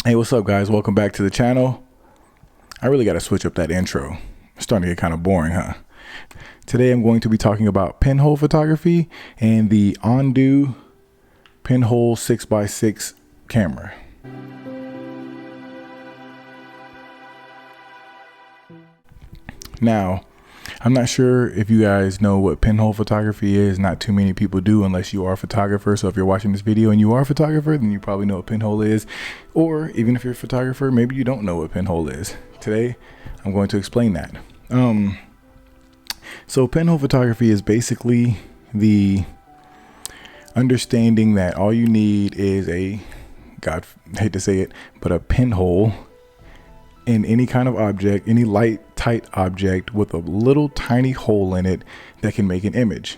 Hey, what's up, guys? Welcome back to the channel. I really got to switch up that intro. It's starting to get kind of boring, huh? Today I'm going to be talking about pinhole photography and the ONDU pinhole 6x6 camera. Now, I'm not sure if you guys know what pinhole photography is. Not too many people do unless you are a photographer. So if you're watching this video and you are a photographer, then you probably know what pinhole is. Or even if you're a photographer, maybe you don't know what pinhole is. Today, I'm going to explain that. So pinhole photography is basically the understanding that all you need is God, I hate to say it, but a pinhole in any kind of object, any light tight object with a little tiny hole in it that can make an image,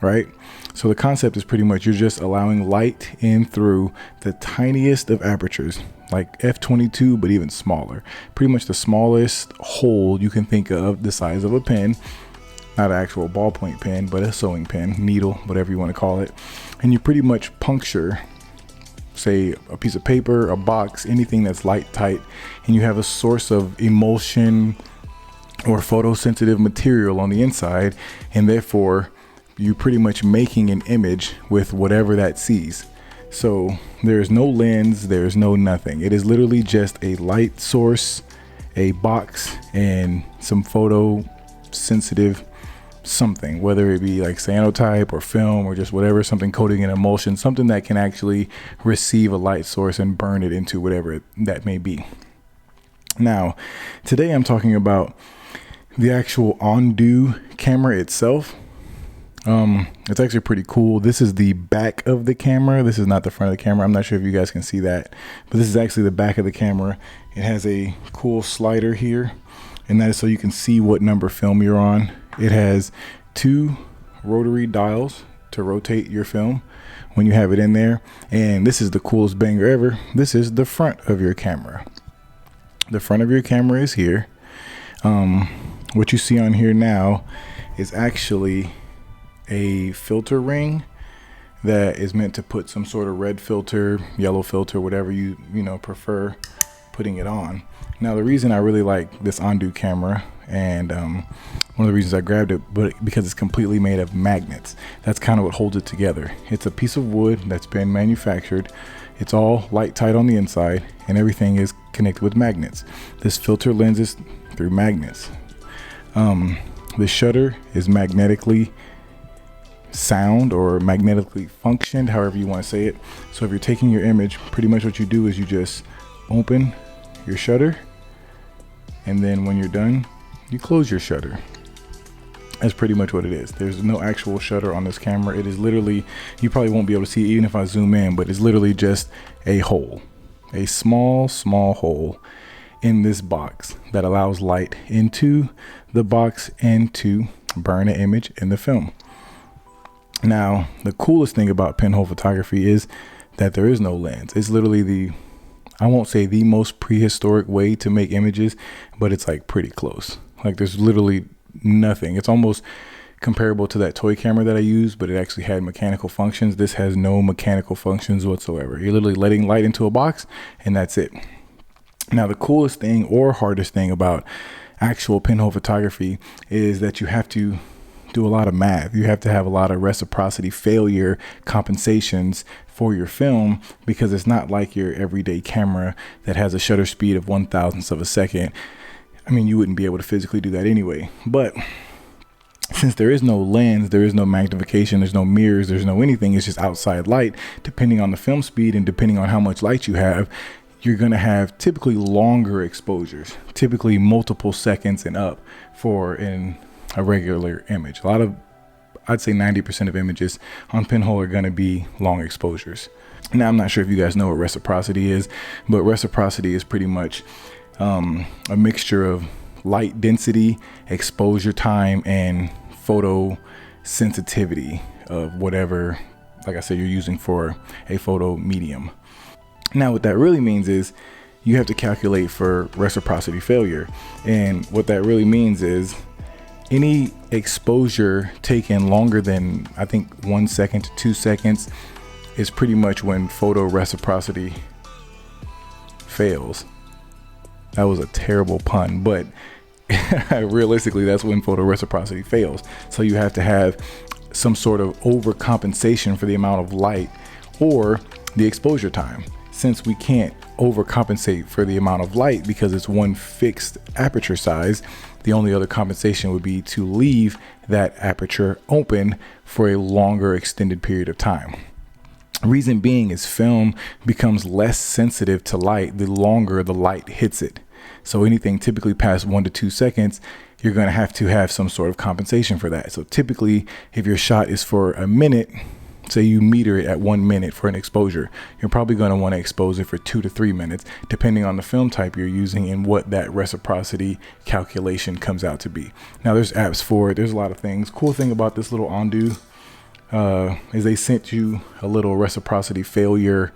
right? So the concept is pretty much you're just allowing light in through the tiniest of apertures, like f/22, but even smaller. Pretty much the smallest hole you can think of, the size of a pen, not an actual ballpoint pen, but a sewing pen, needle, whatever you want to call it. And you pretty much puncture, say, a piece of paper, a box, anything that's light tight, and you have a source of emulsion or photosensitive material on the inside, and therefore you're pretty much making an image with whatever that sees. So there's no lens, there's no nothing. It is literally just a light source, a box, and some photosensitive something, whether it be like cyanotype or film or just whatever, something coating in emulsion, something that can actually receive a light source and burn it into whatever that may be. Now, today I'm talking about the actual ONDU camera itself. It's actually pretty cool. This is the back of the camera. This is not the front of the camera. I'm not sure if you guys can see that, but this is actually the back of the camera. It has a cool slider here, and that is so you can see what number film you're on. It has 2 rotary dials to rotate your film when you have it in there. And this is the coolest banger ever. This is the front of your camera. The front of your camera is here. What you see on here now is actually a filter ring that is meant to put some sort of red filter, yellow filter, whatever you prefer putting it on. Now, the reason I really like this ONDU camera, and one of the reasons I grabbed it, but because it's completely made of magnets. That's kind of what holds it together. It's a piece of wood that's been manufactured. It's all light tight on the inside, and everything is connected with magnets. This filter lens is through magnets. The shutter is magnetically sound or magnetically functioned, however you want to say it. So if you're taking your image, pretty much what you do is you just open your shutter, and then when you're done, you close your shutter. That's pretty much what it is. There's no actual shutter on this camera. It is literally, you probably won't be able to see it even if I zoom in, but it's literally just a hole, a small hole in this box that allows light into the box and to burn an image in the film. Now, the coolest thing about pinhole photography is that there is no lens. It's literally I won't say the most prehistoric way to make images, but it's like pretty close. Like there's literally nothing. It's almost comparable to that toy camera that I used, but it actually had mechanical functions. This has no mechanical functions whatsoever. You're literally letting light into a box, and that's it. Now, the coolest thing or hardest thing about actual pinhole photography is that you have to do a lot of math. You have to have a lot of reciprocity failure compensations for your film, because it's not like your everyday camera that has a shutter speed of 1/1000th of a second. I mean, you wouldn't be able to physically do that anyway. But since there is no lens, there is no magnification, there's no mirrors, there's no anything, it's just outside light. Depending on the film speed and depending on how much light you have, you're going to have typically longer exposures, typically multiple seconds and up for a regular image. I'd say 90% of images on pinhole are going to be long exposures. Now, I'm not sure if you guys know what reciprocity is, but reciprocity is pretty much a mixture of light density, exposure time, and photo sensitivity of whatever, like I said, you're using for a photo medium. Now, what that really means is you have to calculate for reciprocity failure. And what that really means is any exposure taken longer than, I think, 1 second to 2 seconds is pretty much when photo reciprocity fails. That was a terrible pun, but realistically, that's when photo reciprocity fails. So you have to have some sort of overcompensation for the amount of light or the exposure time. Since we can't overcompensate for the amount of light because it's one fixed aperture size, the only other compensation would be to leave that aperture open for a longer extended period of time. Reason being is film becomes less sensitive to light the longer the light hits it. So anything typically past 1 to 2 seconds, you're going to have some sort of compensation for that. So typically, if your shot is for a minute, say you meter it at 1 minute for an exposure, you're probably going to want to expose it for 2 to 3 minutes, depending on the film type you're using and what that reciprocity calculation comes out to be. Now there's apps for it. There's a lot of things. Cool thing about this little ONDU is they sent you a little reciprocity failure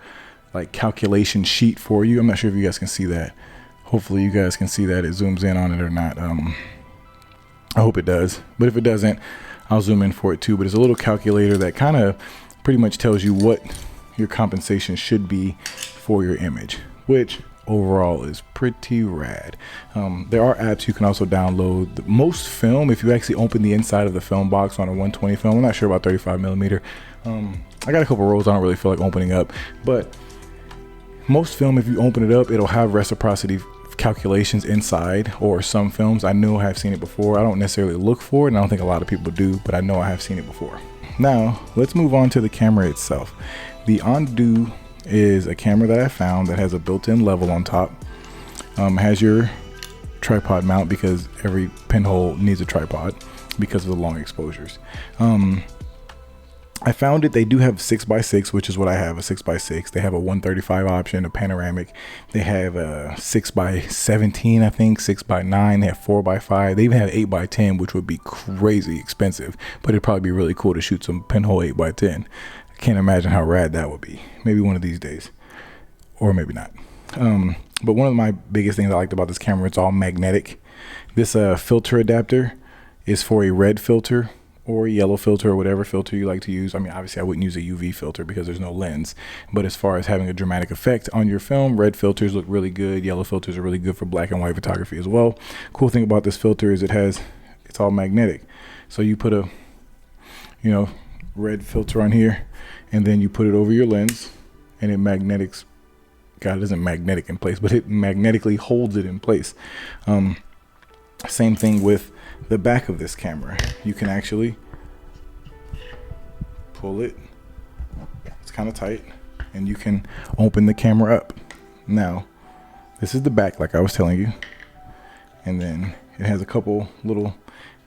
like calculation sheet for you. I'm not sure if you guys can see that. Hopefully you guys can see that it zooms in on it or not. I hope it does, but if it doesn't, I'll zoom in for it too. But it's a little calculator that kind of pretty much tells you what your compensation should be for your image, which overall is pretty rad. There are apps you can also download. Most film, if you actually open the inside of the film box on a 120 film, I'm not sure about 35 millimeter. I got a couple rolls I don't really feel like opening up, but most film, if you open it up, it'll have reciprocity calculations inside, or some films. I know I have seen it before. I don't necessarily look for it, and I don't think a lot of people do, but I know I have seen it before. Now let's move on to the camera itself. The ONDU is a camera that I found that has a built-in level on top. Has your tripod mount because every pinhole needs a tripod because of the long exposures. I found it. They do have 6x6, which is what I have, a 6x6. They have a 135 option, a panoramic. They have a 6x17, I think, 6x9. They have 4x5. They even have 8x10, which would be crazy expensive, but it'd probably be really cool to shoot some pinhole 8x10. I can't imagine how rad that would be. Maybe one of these days, or maybe not. But one of my biggest things I liked about this camera, it's all magnetic. This filter adapter is for a red filter or a yellow filter, or whatever filter you like to use. I mean, obviously I wouldn't use a UV filter because there's no lens, but as far as having a dramatic effect on your film, red filters look really good. Yellow filters are really good for black and white photography as well. Cool thing about this filter is it's all magnetic. So you put a, red filter on here, and then you put it over your lens, and it magnetics. God, it isn't magnetic in place, but it magnetically holds it in place. Same thing with the back of this camera. You can actually pull it. It's kind of tight, and you can open the camera up. Now, this is the back, like I was telling you, and then it has a couple little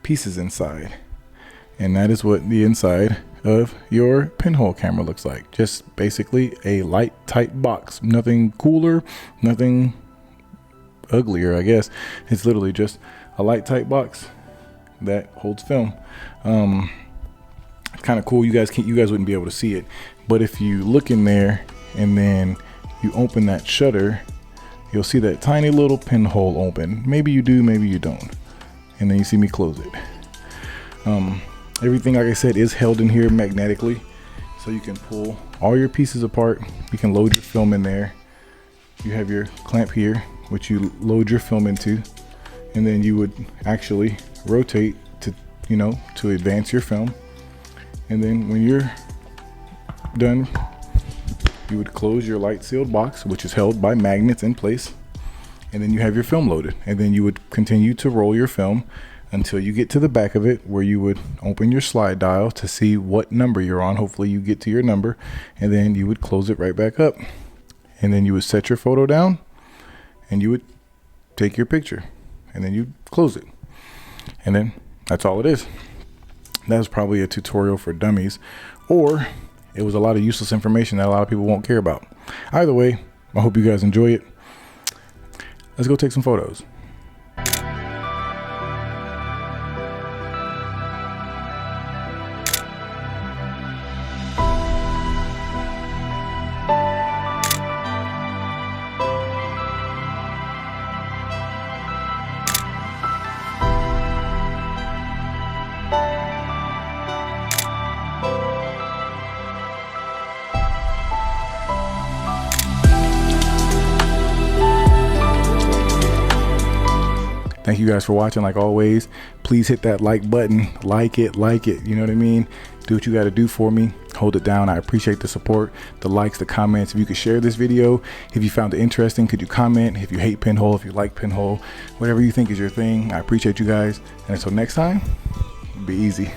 pieces inside, and that is what the inside of your pinhole camera looks like. Just basically a light, tight box. Nothing cooler, nothing uglier, I guess. It's literally just a light, tight box that holds film. Kind of cool. You guys wouldn't be able to see it, but if you look in there and then you open that shutter, you'll see that tiny little pinhole open. Maybe you do, maybe you don't. And then you see me close it. Everything, like I said, is held in here magnetically, so you can pull all your pieces apart. You can load your film in there. You have your clamp here, which you load your film into, and then you would actually rotate to advance your film. And then when you're done, you would close your light sealed box, which is held by magnets in place, and then you have your film loaded, and then you would continue to roll your film until you get to the back of it, where you would open your slide dial to see what number you're on. Hopefully you get to your number, and then you would close it right back up, and then you would set your photo down, and you would take your picture, and then you close it, and then that's all it is. That was probably a tutorial for dummies, or it was a lot of useless information that a lot of people won't care about. Either way, I hope you guys enjoy it. Let's go take some photos. Thank you guys for watching. Like always, please hit that like button. Like it, you know what I mean? Do what you got to do for me. Hold it down. I appreciate the support, the likes, the comments. If you could share this video, if you found it interesting, could you comment? If you hate Pinhole, if you like Pinhole, whatever you think is your thing, I appreciate you guys. And until next time, be easy.